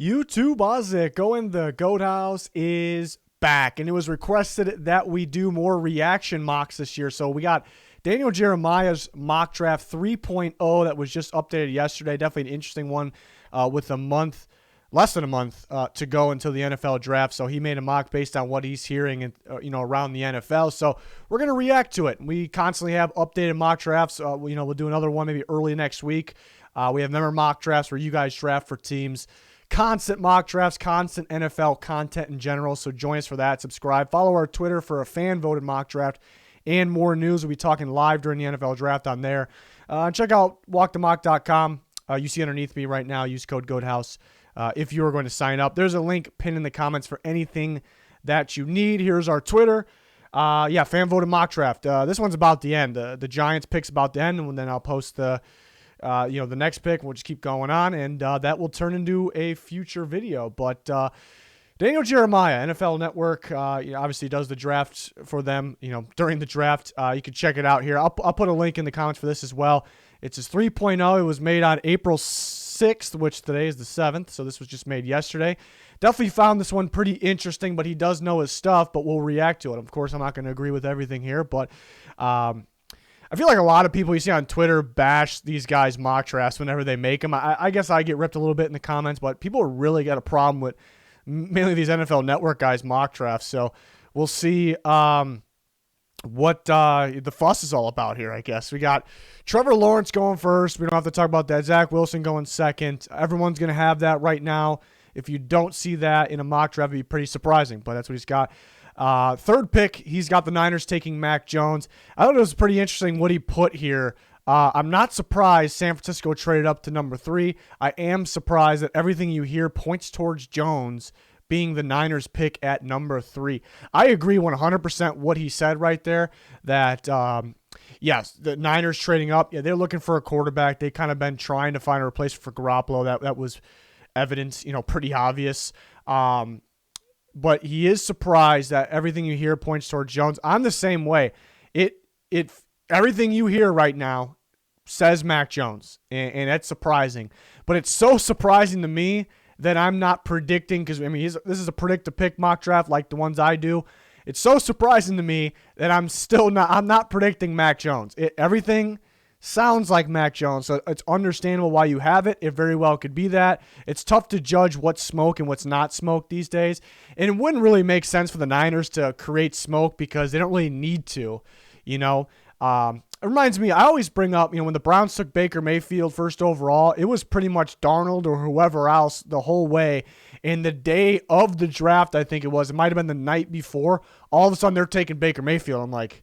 YouTube Ozzy, the Goat House is back, and it was requested that we do more reaction mocks this year. So we got Daniel Jeremiah's mock draft 3.0 that was just updated yesterday. Definitely an interesting one with less than a month to go until the NFL draft. So he made a mock based on what he's hearing and around the NFL. So we're gonna react to it. We constantly have updated mock drafts. We'll do another one maybe early next week. We have member mock drafts where you guys draft for teams. Constant mock drafts, constant NFL content in general. So join us for that. Subscribe. Follow our Twitter for a fan-voted mock draft and more news. We'll be talking live during the NFL draft on there. Check out walkthemock.com. You see underneath me right now, use code GOATHOUSE if you are going to sign up. There's a link pinned in the comments for anything that you need. Here's our Twitter. Fan-voted mock draft. This one's about the end. The Giants pick's about the end, and then I'll post the next pick. We'll just keep going on, and that will turn into a future video. But Daniel Jeremiah, NFL Network, obviously does the draft for them, during the draft. You can check it out here. I'll put a link in the comments for this as well. It's his 3.0. It was made on April 6th, which today is the 7th, so this was just made yesterday. Definitely found this one pretty interesting, but he does know his stuff, but we'll react to it. Of course, I'm not going to agree with everything here, but I feel like a lot of people you see on Twitter bash these guys' mock drafts whenever they make them. I guess I get ripped a little bit in the comments, but people really got a problem with mainly these NFL Network guys' mock drafts. So we'll see what the fuss is all about here, I guess. We got Trevor Lawrence going first. We don't have to talk about that. Zach Wilson going second. Everyone's going to have that right now. If you don't see that in a mock draft, it'd be pretty surprising, but that's what he's got. Third pick, he's got the Niners taking Mac Jones. I thought it was pretty interesting what he put here. I'm not surprised San Francisco traded up to number 3. I am surprised that everything you hear points towards Jones being the Niners pick at number 3. I agree 100% what he said right there, that yes, the Niners trading up. Yeah, they're looking for a quarterback. They kind of been trying to find a replacement for Garoppolo. That was evident, pretty obvious. But he is surprised that everything you hear points towards Jones. I'm the same way. Everything you hear right now says Mac Jones, and that's surprising. But it's so surprising to me that I'm not predicting, because this is a predict to pick mock draft like the ones I do. It's so surprising to me that I'm not predicting Mac Jones. Everything sounds like Mac Jones, so it's understandable why you have it. It very well could be that. It's tough to judge what's smoke and what's not smoke these days, and it wouldn't really make sense for the Niners to create smoke because they don't really need to, It reminds me, I always bring up, when the Browns took Baker Mayfield first overall, it was pretty much Darnold or whoever else the whole way. And the day of the draft, I think it might have been the night before, all of a sudden they're taking Baker Mayfield. I'm like,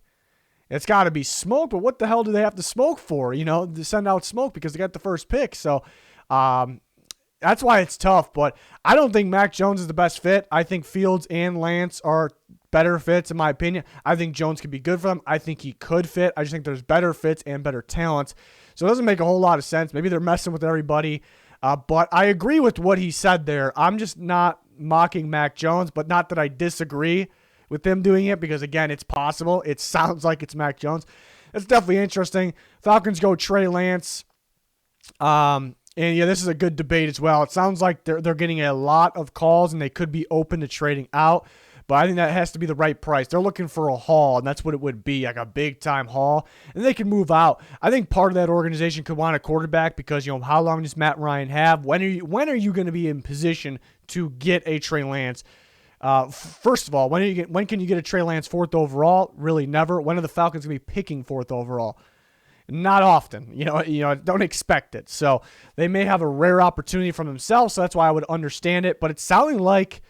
it's got to be smoke, but what the hell do they have to smoke for? To send out smoke because they got the first pick. So that's why it's tough. But I don't think Mac Jones is the best fit. I think Fields and Lance are better fits, in my opinion. I think Jones could be good for them. I think he could fit. I just think there's better fits and better talents. So it doesn't make a whole lot of sense. Maybe they're messing with everybody. But I agree with what he said there. I'm just not mocking Mac Jones, but not that I disagree with them doing it, because again, it's possible. It sounds like it's Mac Jones. It's definitely interesting. Falcons go Trey Lance. And yeah, this is a good debate as well. It sounds like they're getting a lot of calls and they could be open to trading out, but I think that has to be the right price. They're looking for a haul, and that's what it would be, like a big-time haul, and they can move out. I think part of that organization could want a quarterback because, how long does Matt Ryan have? When are you going to be in position to get a Trey Lance? First of all, when can you get a Trey Lance 4th overall? Really never. When are the Falcons going to be picking 4th overall? Not often. Don't expect it. So they may have a rare opportunity from themselves, so that's why I would understand it. But it's sounding like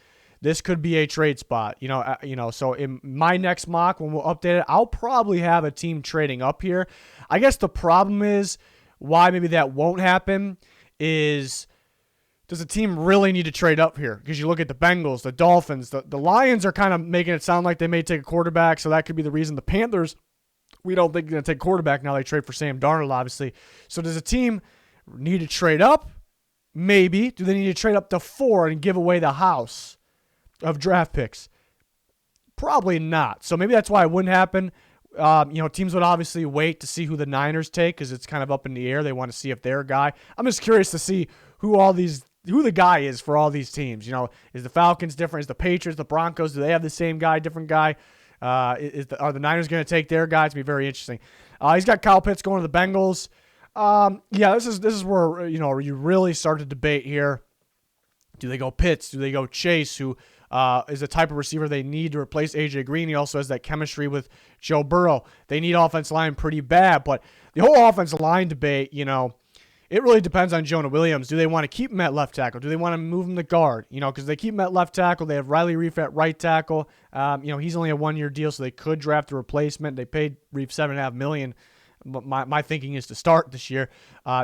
this could be a trade spot. So in my next mock, when we'll update it, I'll probably have a team trading up here. I guess the problem is why maybe that won't happen is, does a team really need to trade up here? Because you look at the Bengals, the Dolphins, the Lions are kind of making it sound like they may take a quarterback, so that could be the reason. The Panthers, we don't think they're going to take a quarterback now. They trade for Sam Darnold, obviously. So does a team need to trade up? Maybe. Do they need to trade up to 4 and give away the house of draft picks? Probably not. So maybe that's why it wouldn't happen. Teams would obviously wait to see who the Niners take because it's kind of up in the air. They want to see if they're a guy. I'm just curious to see who all these who the guy is for all these teams. You know, is the Falcons different? Is the Patriots, the Broncos, do they have the same guy, different guy? Are the Niners going to take their guy? It's going to be very interesting. He's got Kyle Pitts going to the Bengals. Yeah, this is where, you really start to debate here. Do they go Pitts? Do they go Chase, who is the type of receiver they need to replace A.J. Green? He also has that chemistry with Joe Burrow. They need offensive line pretty bad, but the whole offensive line debate, it really depends on Jonah Williams. Do they want to keep him at left tackle? Do they want to move him to guard? Because they keep him at left tackle. They have Riley Reif at right tackle. He's only a 1-year deal, so they could draft a replacement. They paid Reif $7.5 million. My thinking is to start this year.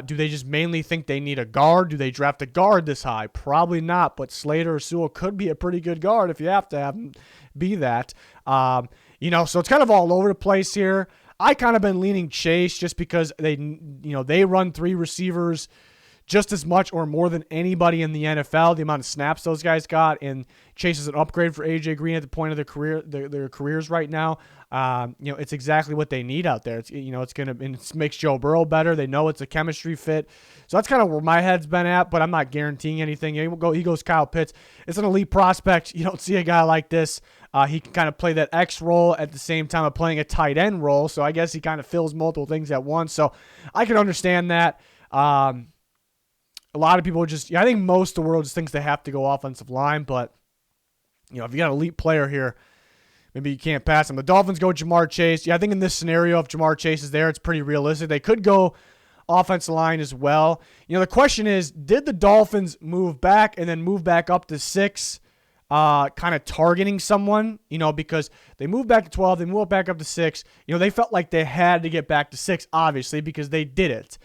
Do they just mainly think they need a guard? Do they draft a guard this high? Probably not, but Slater or Sewell could be a pretty good guard if you have to have him be that. So it's kind of all over the place here. I kind of been leaning Chase just because they run 3 receivers just as much or more than anybody in the NFL, the amount of snaps those guys got, and Chase is an upgrade for A.J. Green at the point of their careers right now. It's exactly what they need out there. It makes Joe Burrow better. They know it's a chemistry fit. So that's kind of where my head's been at, but I'm not guaranteeing anything. He goes Kyle Pitts. It's an elite prospect. You don't see a guy like this. He can kind of play that X role at the same time of playing a tight end role. So I guess he kind of fills multiple things at once. So I can understand that. A lot of people I think most of the world just thinks they have to go offensive line, but if you got an elite player here, maybe you can't pass him. The Dolphins go Jamar Chase. Yeah, I think in this scenario, if Jamar Chase is there, it's pretty realistic. They could go offensive line as well. The question is, did the Dolphins move back and then move back up to 6, kind of targeting someone, because they moved back to 12, they moved back up to 6. They felt like they had to get back to 6, obviously, because they did it.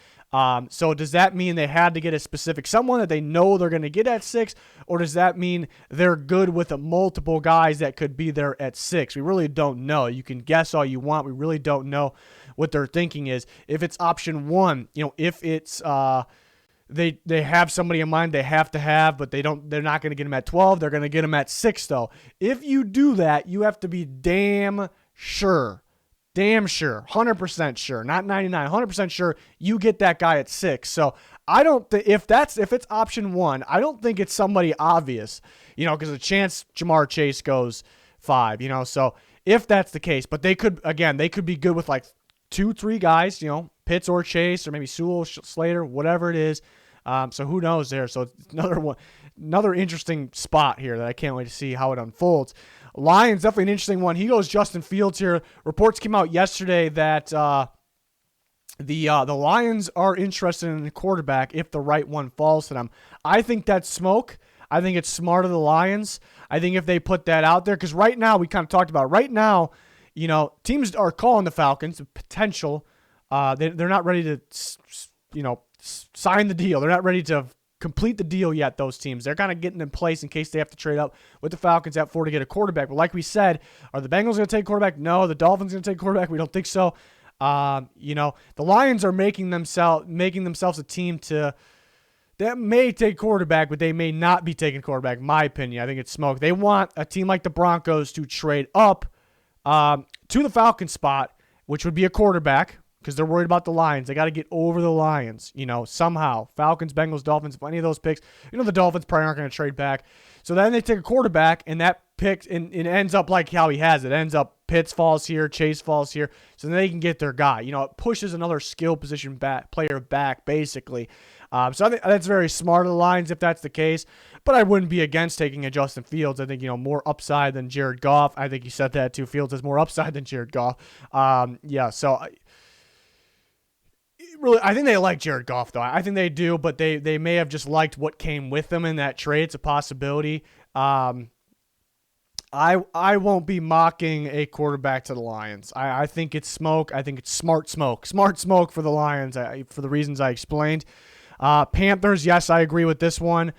So does that mean they had to get a specific someone that they know they're going to get at 6, or does that mean they're good with multiple guys that could be there at 6? We really don't know. You can guess all you want. We really don't know what their thinking is. If it's option 1, if it's they have somebody in mind they have to have, but they're not going to get them at 12. They're going to get them at 6 though. If you do that, you have to be damn sure, 100% sure, not 99, 100% sure you get that guy at 6. So I don't think if it's option 1, I don't think it's somebody obvious, because a chance Jamar Chase goes 5, so if that's the case, but they could be good with like 2-3 guys, Pitts or Chase, or maybe Sewell, Slater, whatever it is. So who knows there? So it's another interesting spot here that I can't wait to see how it unfolds. Lions, definitely an interesting one. He goes Justin Fields here. Reports came out yesterday that the Lions are interested in a quarterback if the right one falls to them. I think that's smoke. I think it's smart of the Lions. I think if they put that out there, because right now, we kind of talked about, teams are calling the Falcons a potential. They're not ready to, sign the deal. They're not ready to complete the deal yet, those teams. They're kind of getting in place in case they have to trade up with the Falcons at 4 to get a quarterback. But like we said, are the Bengals going to take a quarterback? No. The Dolphins going to take a quarterback? We don't think so. The Lions are making themselves a team that may take quarterback, but they may not be taking quarterback, in my opinion. I think it's smoke. They want a team like the Broncos to trade up to the Falcons spot, which would be a quarterback, because they're worried about the Lions. They got to get over the Lions, somehow. Falcons, Bengals, Dolphins, if any of those picks, the Dolphins probably aren't going to trade back. So then they take a quarterback, and that pick, and it ends up like how he has it. It ends up Pitts falls here, Chase falls here, so then they can get their guy. It pushes another skill position player back, basically. So I think that's very smart of the Lions if that's the case. But I wouldn't be against taking a Justin Fields. I think, more upside than Jared Goff. I think you said that too. Fields has more upside than Jared Goff. Really, I think they like Jared Goff, though. I think they do, but they may have just liked what came with them in that trade. It's a possibility. I won't be mocking a quarterback to the Lions. I think it's smoke. I think it's smart smoke. Smart smoke for the Lions for the reasons I explained. Panthers, yes, I agree with this one.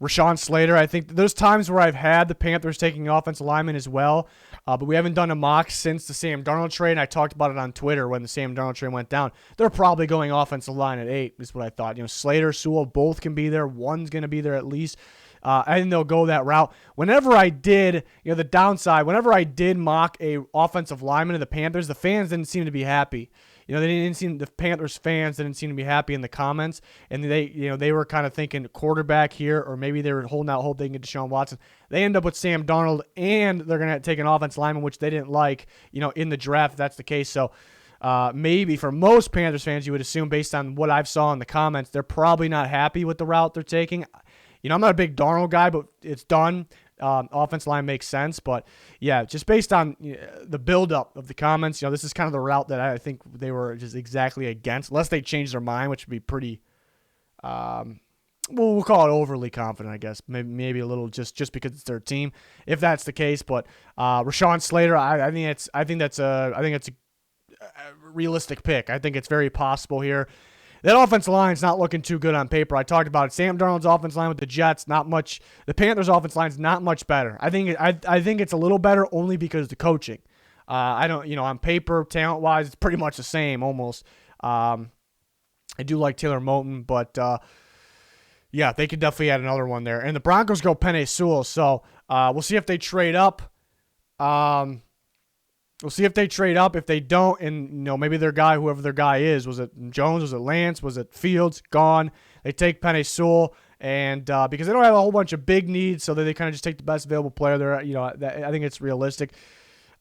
Rashawn Slater, I think there's times where I've had the Panthers taking offensive linemen as well, but we haven't done a mock since the Sam Darnold trade, and I talked about it on Twitter when the Sam Darnold trade went down. They're probably going offensive line at 8 is what I thought. Slater, Sewell, both can be there. One's going to be there at least. I think they'll go that route. Whenever I did, the downside, whenever I did mock a offensive lineman of the Panthers, the fans didn't seem to be happy. they didn't seem, the Panthers fans didn't seem to be happy in the comments, and they were kind of thinking quarterback here, or maybe they were holding out hope they can get Deshaun Watson. They end up with Sam Darnold, and they're going to take an offensive lineman, which they didn't like, in the draft, if that's the case. So maybe for most Panthers fans, you would assume, based on what I've saw in the comments, they're probably not happy with the route they're taking. I'm not a big Darnold guy, but it's done. Offense line makes sense, but yeah, just based on the buildup of the comments, this is kind of the route that I think they were just exactly against, unless they change their mind, which would be pretty, we'll call it overly confident, I guess, maybe a little just because it's their team, if that's the case. But Rashawn Slater, I think that's a realistic pick. I think it's very possible here. That offensive line's not looking too good on paper. I talked about it. Sam Darnold's offensive line with the Jets, not much. The Panthers' offensive line's not much better. I think it's a little better only because of the coaching. I don't, on paper, talent-wise, it's pretty much the same almost. I do like Taylor Moton, but yeah, they could definitely add another one there. And the Broncos go Penei Sewell, so we'll see if they trade up. We'll see if they trade up. If they don't, and maybe their guy, whoever their guy is, was it Jones, was it Lance, was it Fields, gone. They take Penei Sewell, and because they don't have a whole bunch of big needs, so they kind of just take the best available player there. I think it's realistic.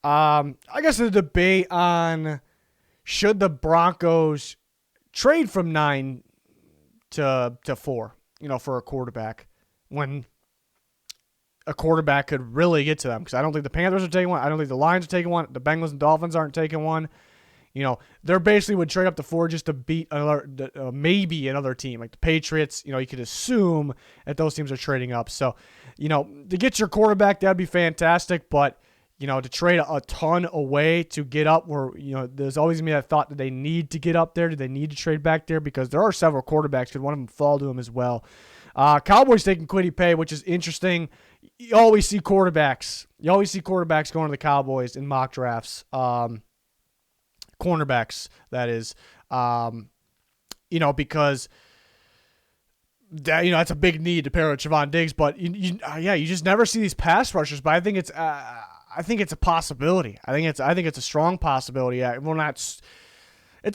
I guess the debate on should the Broncos trade from 9 to 4, for a quarterback, when a quarterback could really get to them, because I don't think the Panthers are taking one. I don't think the Lions are taking one. The Bengals and Dolphins aren't taking one. They're basically would trade up to 4 just to beat maybe another team like the Patriots. You could assume that those teams are trading up. So, to get your quarterback, that'd be fantastic. But, to trade a ton away to get up where, there's always going to be that thought that they need to get up there. Do they need to trade back there? Because there are several quarterbacks. Could one of them fall to them as well? Cowboys taking Kwity Paye, which is interesting. You always see quarterbacks going to the Cowboys in mock drafts. Cornerbacks, that is. Because that's a big need to pair with Trevon Diggs. But you just never see these pass rushers. But I think it's a possibility. I think it's a strong possibility. It's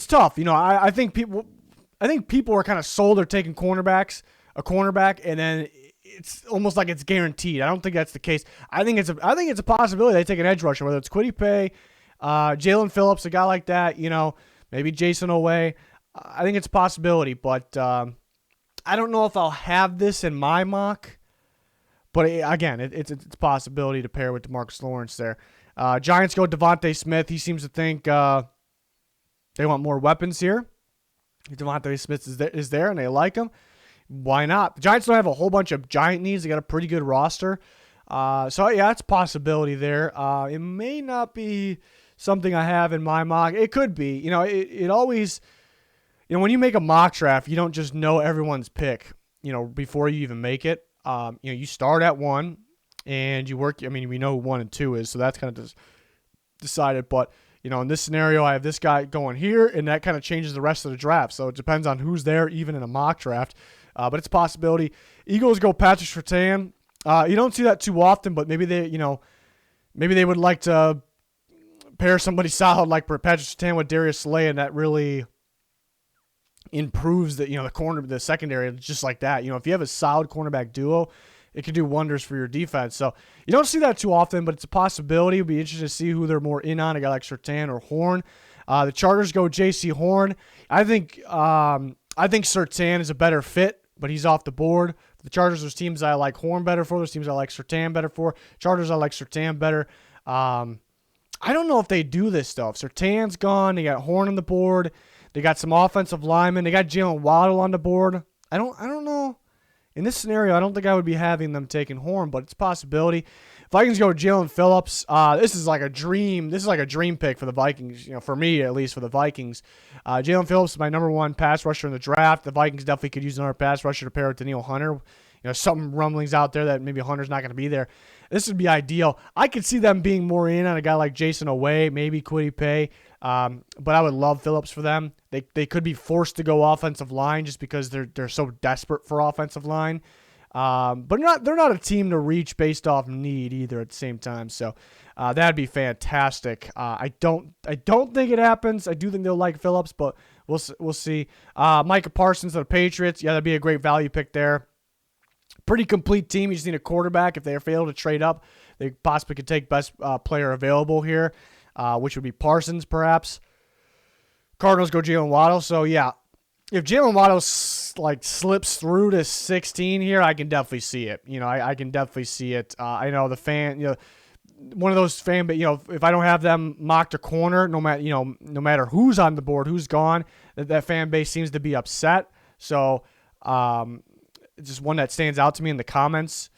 tough. I think people are kind of sold. They're taking a cornerback, and then it's almost like it's guaranteed. I don't think that's the case. I think it's a possibility they take an edge rusher, whether it's Kwity Paye, Jalen Phillips, a guy like that. Maybe Jason Oweh. I think it's a possibility, but I don't know if I'll have this in my mock. But again, it's a possibility to pair with DeMarcus Lawrence there. Giants go Devontae Smith. He seems to think they want more weapons here. Devontae Smith is there, and they like him. Why not? The Giants don't have a whole bunch of giant needs. They got a pretty good roster. So, yeah, it's a possibility there. It may not be something I have in my mock. It could be. It always, when you make a mock draft, you don't just know everyone's pick, before you even make it. You start at 1, and you work. We know who 1 and 2 is, so that's kind of just decided. But, in this scenario, I have this guy going here, and that kind of changes the rest of the draft. So it depends on who's there, even in a mock draft. But it's a possibility. Eagles go Patrick Surtain. You don't see that too often, but maybe they would like to pair somebody solid like Patrick Surtain with Darius Slay, and that really improves the secondary just like that. If you have a solid cornerback duo, it can do wonders for your defense. So you don't see that too often, but it's a possibility. It'll be interesting to see who they're more in on, a guy like Surtain or Horn. The Chargers go J.C. Horn. I think Surtain is a better fit, but he's off the board. The Chargers, there's teams I like Horn better for. There's teams I like Surtain better for. Chargers, I like Surtain better. I don't know if they do this stuff. Surtain's gone. They got Horn on the board. They got some offensive linemen. They got Jalen Waddle on the board. I don't know. In this scenario, I don't think I would be having them taking Horn, but it's a possibility. Vikings go Jalen Phillips. This is like a dream. This is like a dream pick for the Vikings. For me at least, for the Vikings. Jalen Phillips is my number 1 pass rusher in the draft. The Vikings definitely could use another pass rusher to pair with Danielle Hunter. Some rumblings out there that maybe Hunter's not going to be there. This would be ideal. I could see them being more in on a guy like Jason Oweh, maybe Kwity Paye. But I would love Phillips for them. They could be forced to go offensive line just because they're so desperate for offensive line. But they're not a team to reach based off need either at the same time. So that'd be fantastic. I don't think it happens. I do think they'll like Phillips, but we'll see. Micah Parsons of the Patriots. Yeah, that'd be a great value pick there. Pretty complete team. You just need a quarterback. If they fail to trade up, they possibly could take best player available here, which would be Parsons perhaps. Cardinals go Jalen Waddle. So yeah, if Jalen Waddle slips through to 16 here, I can definitely see it. I can definitely see it. I know the fan, one of those fan, if I don't have them mocked a corner, no matter who's on the board, who's gone, that fan base seems to be upset. So it's just one that stands out to me in the comments.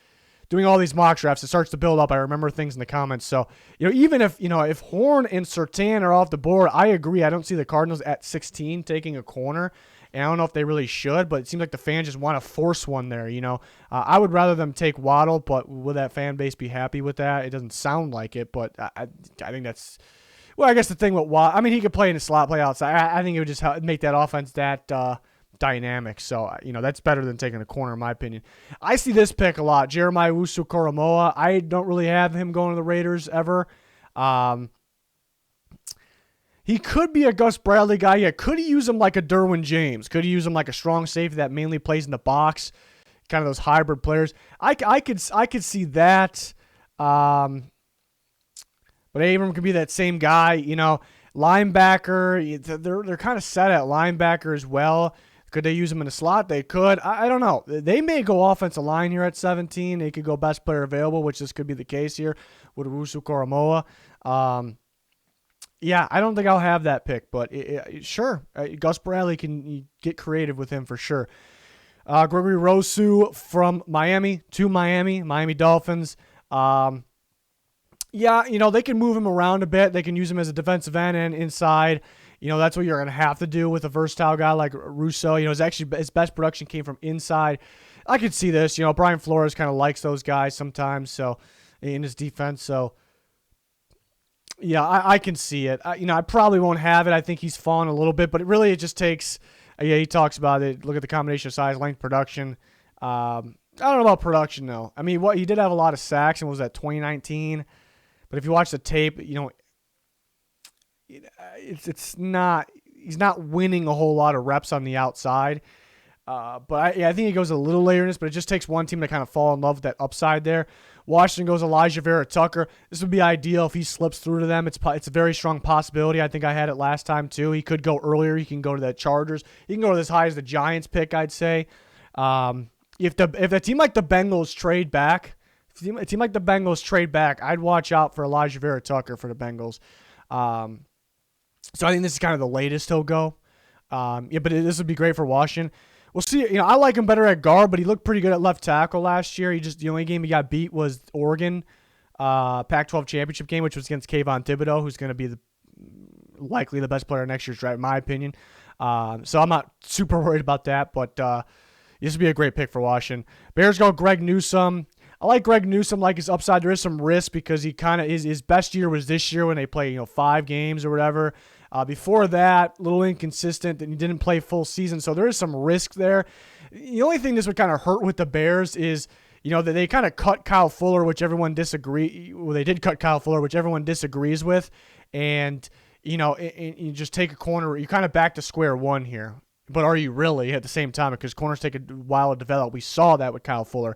Doing all these mock drafts, it starts to build up. I remember things in the comments. So, even if Horn and Surtain are off the board, I agree. I don't see the Cardinals at 16 taking a corner. And I don't know if they really should, but it seems like the fans just want to force one there, I would rather them take Waddle, but will that fan base be happy with that? It doesn't sound like it, but I think that's... Well, I guess the thing with Waddle... he could play in a slot, play outside. I think it would just make that offense that... dynamic. So, that's better than taking a corner in my opinion. I see this pick a lot. Jeremiah Owusu-Koramoah. I don't really have him going to the Raiders ever. He could be a Gus Bradley guy. Yeah, could he use him like a Derwin James? Could he use him like a strong safety that mainly plays in the box? Kind of those hybrid players. I could see that. But Abram could be that same guy, linebacker. They're kind of set at linebacker as well. Could they use him in a slot? They could. I don't know. They may go offensive line here at 17. They could go best player available, which this could be the case here with Owusu-Koramoah. Yeah, I don't think I'll have that pick, but sure. Gus Bradley can get creative with him for sure. Gregory Rousseau from Miami to Miami Dolphins. Yeah, they can move him around a bit. They can use him as a defensive end and inside. That's what you're going to have to do with a versatile guy like Rousseau. His best production came from inside. I could see this. Brian Flores kind of likes those guys sometimes, so in his defense. So, yeah, I can see it. I probably won't have it. I think he's fallen a little bit, but it just takes. He talks about it. Look at the combination of size, length, production. I don't know about production though. He did have a lot of sacks, and was that 2019? But if you watch the tape, it's not. He's not winning a whole lot of reps on the outside. But I think he goes a little later in this, but it just takes one team to kind of fall in love with that upside there. Washington goes Elijah Vera Tucker. This would be ideal if he slips through to them. It's a very strong possibility. I think I had it last time too. He could go earlier. He can go to the Chargers. He can go as high as the Giants pick, I'd say. If a team like the Bengals trade back, I'd watch out for Elijah Vera Tucker for the Bengals. So I think this is kind of the latest he'll go. But this would be great for Washington. We'll see. I like him better at guard, but he looked pretty good at left tackle last year. The only game he got beat was Oregon, Pac-12 championship game, which was against Kayvon Thibodeau, who's going to be likely the best player next year's draft, in my opinion. So I'm not super worried about that, but this would be a great pick for Washington. Bears go Greg Newsome. I like Greg Newsome, like his upside. There is some risk because he kind of his best year was this year when they play 5 games or whatever. Before that, a little inconsistent, and he didn't play full season, so there is some risk there. The only thing this would kind of hurt with the Bears is, that they kind of cut Kyle Fuller, which everyone disagrees. Well, they did cut Kyle Fuller, which everyone disagrees with, and you just take a corner. You're kind of back to square one here. But are you really at the same time? Because corners take a while to develop. We saw that with Kyle Fuller.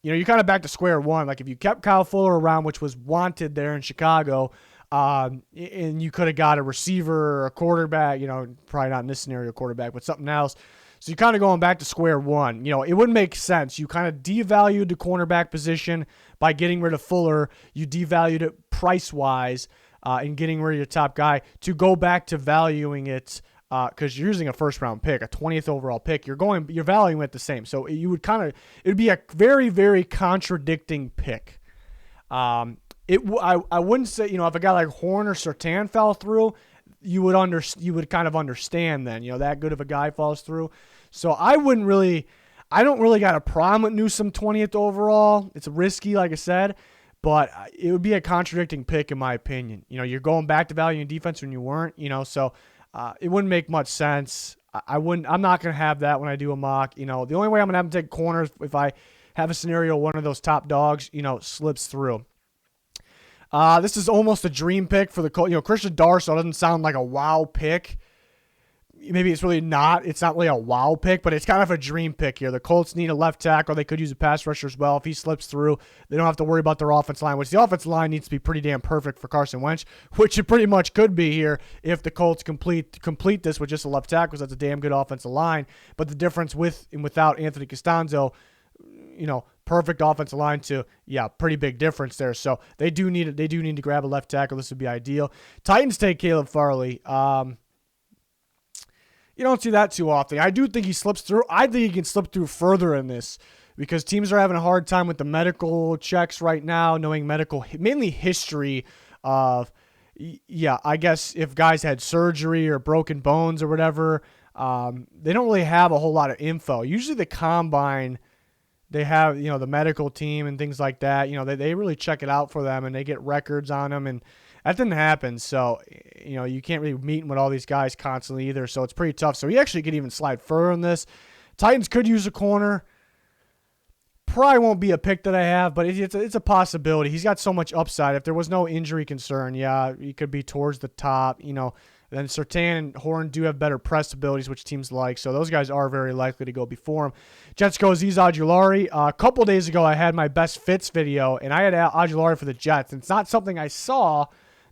You're kind of back to square one. Like if you kept Kyle Fuller around, which was wanted there in Chicago. And you could have got a receiver or a quarterback, probably not in this scenario quarterback, but something else. So you're kind of going back to square one. It wouldn't make sense. You kind of devalued the cornerback position by getting rid of Fuller. You devalued it price-wise and getting rid of your top guy to go back to valuing it because you're using a first-round pick, a 20th overall pick. You're valuing it the same. So it would be a very, very contradicting pick. I wouldn't say, if a guy like Horn or Surtain fell through, you would kind of understand then, that good of a guy falls through. So I don't really got a problem with Newsome 20th overall. It's risky, like I said, but it would be a contradicting pick in my opinion. You're going back to value in defense when you weren't, so it wouldn't make much sense. I'm not going to have that when I do a mock. The only way I'm going to have to take corners if I have a scenario one of those top dogs, slips through. This is almost a dream pick for the Colts. Christian Darsow doesn't sound like a wow pick. Maybe it's really not. It's not really a wow pick, but it's kind of a dream pick here. The Colts need a left tackle. They could use a pass rusher as well. If he slips through, they don't have to worry about their offensive line, which the offensive line needs to be pretty damn perfect for Carson Wentz, which it pretty much could be here if the Colts complete this with just a left tackle, because that's a damn good offensive line. But the difference with and without Anthony Costanzo, perfect offensive line to, pretty big difference there. So they do need to grab a left tackle. This would be ideal. Titans take Caleb Farley. You don't see that too often. I do think he slips through. I think he can slip through further in this because teams are having a hard time with the medical checks right now, knowing mainly history of, I guess if guys had surgery or broken bones or whatever, they don't really have a whole lot of info. Usually the combine, they have, the medical team and things like that. They really check it out for them and they get records on them, and that didn't happen. So, you can't really meet with all these guys constantly either. So it's pretty tough. So he actually could even slide further in this. Titans could use a corner. Probably won't be a pick that I have, but it's a possibility. He's got so much upside. If there was no injury concern, he could be towards the top. Then Surtain and Horn do have better press abilities, which teams like. So those guys are very likely to go before him. Jets go Azeez Ojulari. A couple days ago, I had my best fits video, and I had Ojulari for the Jets. It's not something I saw.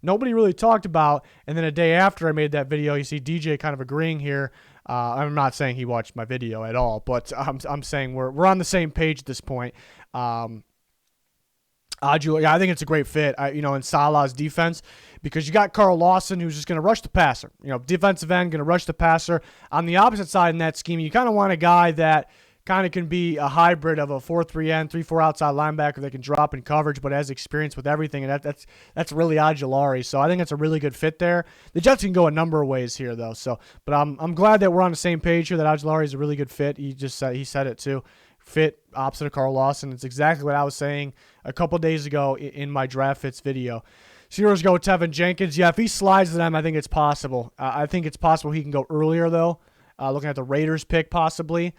Nobody really talked about. And then a day after I made that video, you see DJ kind of agreeing here. I'm not saying he watched my video at all, but I'm saying we're on the same page at this point. Ojulari, I think it's a great fit, in Salah's defense, because you got Carl Lawson, who's just going to rush the passer. Defensive end, going to rush the passer. On the opposite side in that scheme, you kind of want a guy that kind of can be a hybrid of a 4-3 end, 3-4 outside linebacker that can drop in coverage but has experience with everything, and that's really Ojulari. So I think it's a really good fit there. The Jets can go a number of ways here, though. But I'm glad that we're on the same page here, that Ojulari is a really good fit. He said it too. Fit opposite of Carl Lawson. It's exactly what I was saying a couple days ago in my draft fits video. Steelers go Tevin Jenkins. Yeah, if he slides to them, I think it's possible. I think it's possible he can go earlier, though. Looking at the Raiders pick, possibly.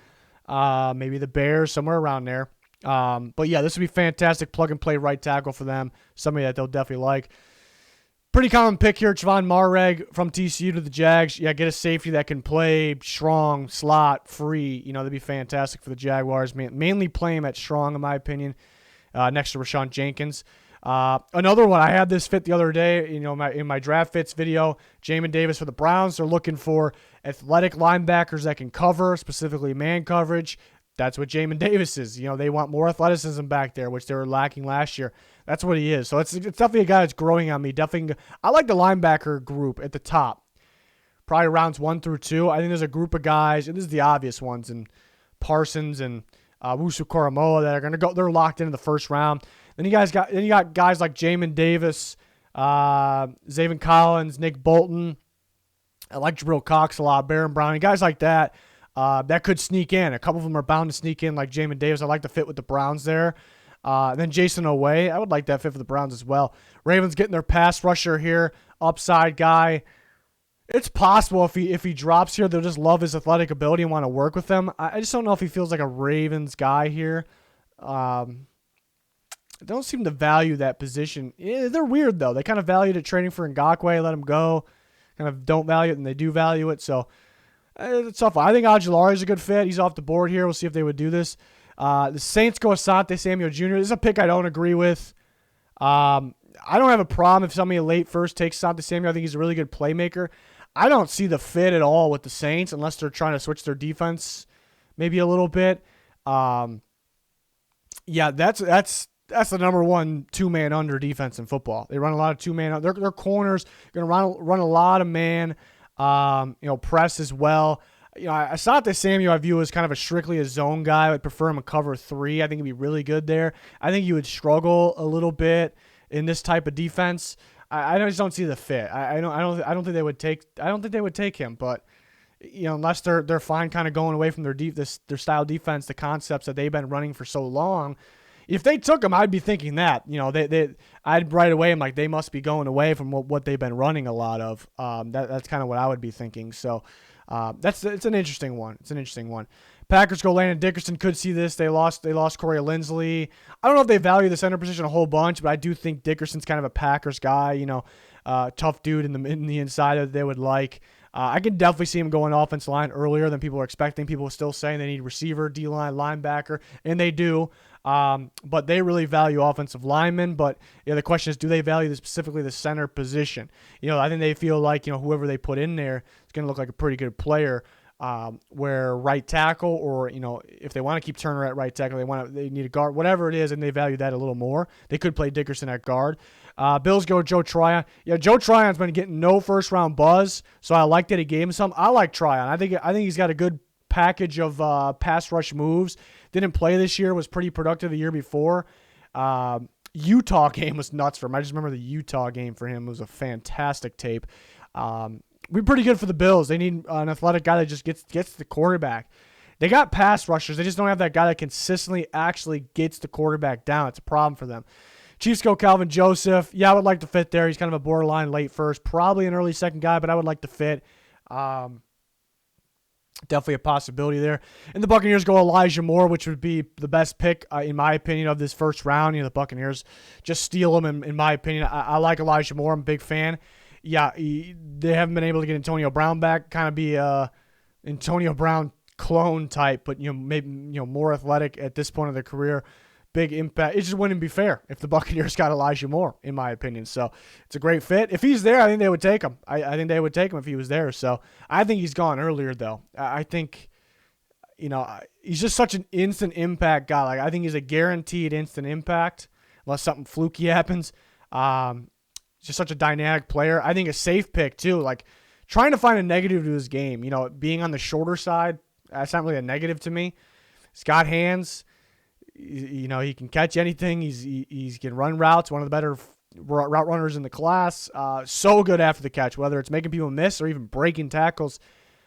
Maybe the Bears, somewhere around there. But yeah, this would be fantastic plug-and-play right tackle for them. Somebody that they'll definitely like. Pretty common pick here, Javon Mareg from TCU to the Jags. Yeah, get a safety that can play strong, slot, free. That'd be fantastic for the Jaguars. Mainly play him at strong, in my opinion, next to Rashawn Jenkins. Another one, I had this fit the other day, in my draft fits video. Jamin Davis for the Browns. They're looking for athletic linebackers that can cover, specifically man coverage. That's what Jamin Davis is. They want more athleticism back there, which they were lacking last year. That's what he is. So it's definitely a guy that's growing on me. Definitely, I like the linebacker group at the top. Probably rounds 1 through 2. I think there's a group of guys, and this is the obvious ones, and Parsons and Wusu Koromoa that are going to go. They're locked in the first round. Then you got guys like Jamin Davis, Zaven Collins, Nick Bolton. I like Jabril Cox a lot, Baron Browning, guys like that. That could sneak in. A couple of them are bound to sneak in, like Jamin Davis. I like the fit with the Browns there. Then Jason Oweh, I would like that fit for the Browns as well. Ravens getting their pass rusher here, upside guy. It's possible if he drops here, they'll just love his athletic ability and want to work with him. I just don't know if he feels like a Ravens guy here. They don't seem to value that position. They're weird, though. They kind of valued it trading for Ngakoue, let him go. Kind of don't value it, and they do value it. So it's tough. I think Ojulari is a good fit. He's off the board here. We'll see if they would do this. The Saints go Asante Samuel Jr. This is a pick I don't agree with. I don't have a problem if somebody late first takes Asante Samuel. I think he's a really good playmaker. I don't see the fit at all with the Saints unless they're trying to switch their defense maybe a little bit. Yeah, that's the number one two-man under defense in football. They run a lot of two-man. Their corners going to run a lot of man, press as well. Asante Samuel I view as kind of a strictly a zone guy. I would prefer him a cover 3. I think he'd be really good there. I think he would struggle a little bit in this type of defense. I just don't see the fit. I don't think they would take. I don't think they would take him. But unless they're fine, kind of going away from their style defense, the concepts that they've been running for so long. If they took him, I'd be thinking that. I'd right away. I'm like, they must be going away from what they've been running a lot of. That's kind of what I would be thinking. So, It's an interesting one. It's an interesting one. Packers go Landon Dickerson. Could see this. They lost Corey Linsley. I don't know if they value the center position a whole bunch, but I do think Dickerson's kind of a Packers guy. Tough dude in the inside that they would like. I can definitely see him going offensive line earlier than people are expecting. People are still saying they need receiver, D-line, linebacker, and they do. But they really value offensive linemen. But the question is, do they value specifically the center position? I think they feel like whoever they put in there is going to look like a pretty good player. Where right tackle, or if they want to keep Turner at right tackle, they need a guard, whatever it is, and they value that a little more. They could play Dickerson at guard. Bills go Joe Tryon. Yeah, Joe Tryon's been getting no first round buzz, so I like that he gave him some. I like Tryon. I think he's got a good package of pass rush moves. Didn't play this year. Was pretty productive the year before. Utah game was nuts for him. I just remember the Utah game for him. It was a fantastic tape. We're pretty good for the Bills. They need an athletic guy that just gets the quarterback. They got pass rushers. They just don't have that guy that consistently actually gets the quarterback down. It's a problem for them. Chiefs go Calvin Joseph. Yeah, I would like to fit there. He's kind of a borderline late first, probably an early second guy, but I would like to fit. Definitely a possibility there. And the Buccaneers go Elijah Moore, which would be the best pick, in my opinion, of this first round. The Buccaneers just steal him, in my opinion. I like Elijah Moore. I'm a big fan. Yeah, they haven't been able to get Antonio Brown back. Kind of be a Antonio Brown clone type, but maybe more athletic at this point of their career. Big impact. It just wouldn't be fair if the Buccaneers got Elijah Moore, in my opinion. So it's a great fit. If he's there, I think they would take him. I think they would take him if he was there. So I think he's gone earlier, though. I think, he's just such an instant impact guy. Like, I think he's a guaranteed instant impact unless something fluky happens. Just such a dynamic player. I think a safe pick, too. Like, trying to find a negative to his game. Being on the shorter side, that's not really a negative to me. He's got hands. He can catch anything. He can run routes. One of the better route runners in the class. So good after the catch, whether it's making people miss or even breaking tackles.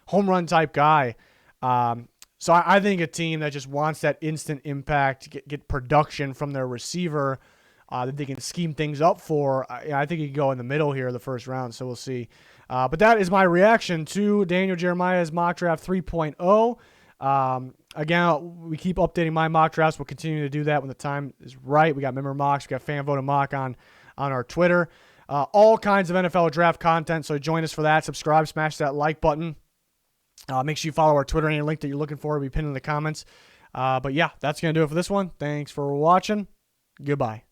Home run type guy. So I think a team that just wants that instant impact, get production from their receiver, that they can scheme things up for. I think he can go in the middle here of the first round, so we'll see. But that is my reaction to Daniel Jeremiah's mock draft 3.0. Again, we keep updating my mock drafts. We'll continue to do that when the time is right. We got member mocks. We got fan voted mock on our Twitter. All kinds of NFL draft content, so join us for that. Subscribe, smash that like button. Make sure you follow our Twitter. Any link that you're looking for will be pinned in the comments. But yeah, that's going to do it for this one. Thanks for watching. Goodbye.